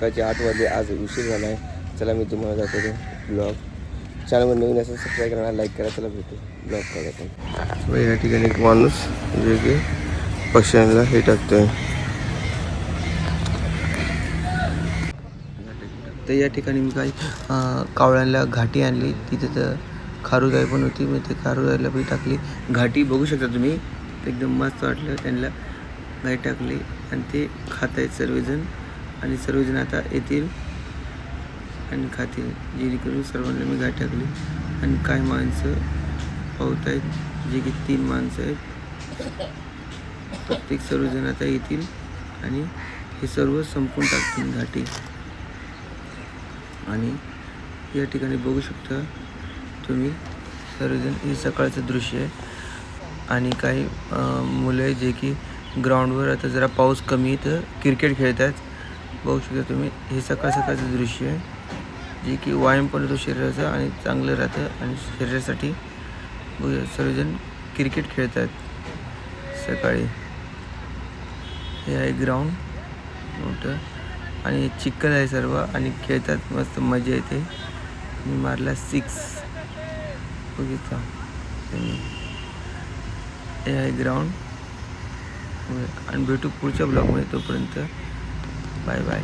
सकाळचे 8 वाजले. आज उशीर झाला आहे. चला मी तुम्हाला दाखवतो ब्लॉग. चॅनलवर नवीन असेल सबस्क्राईब करा, लाईक करा. चला भेटू ब्लॉग करा. या ठिकाणी एक माणूस जे की पक्ष्यांना हे टाकतोय. तर या ठिकाणी मी काही कावळ्यांना घाटी आणली. तिथे तर खारुताई पण होती. मी ते खारुताईला बी टाकली. घाटी बघू शकता तुम्ही, एकदम मस्त वाटलं. त्यांना घाटी टाकली आणि ते खात आहेत सर्वजण. आणि सर्वजण आता येतील आणि खातील. जेणेकरून सर्वांना मी घाटी टाकली. आणि काही माणसं पाहत आहेत, जे की 3 माणसं आहेत. प्रत्येक सर्वजण आता येतील आणि हे सर्व संपून टाकतील घाटी. आणि या ठिकाणी बघू शकता तुम्ही सर्वजण, हे सकाळचं दृश्य आहे. आणि काही मुलं आहे जे की ग्राउंडवर, आता जरा पाऊस कमी आहे तर क्रिकेट खेळत आहेत. बघू शकता तुम्ही, हे सकाळचं दृश्य आहे, जे की व्यायाम पण होतो शरीराचा आणि चांगलं राहतं. आणि शरीरासाठी सर्वजण क्रिकेट खेळत आहेत सकाळी. हे आहे ग्राउंड मोठं आणि चिखल आहे सर्व आणि खेळतात, मस्त मजा येते. मी मारला 6 बघितला. हे आहे ग्राउंड. आणि भेटू पुढच्या ब्लॉगमध्ये. तोपर्यंत बाय बाय.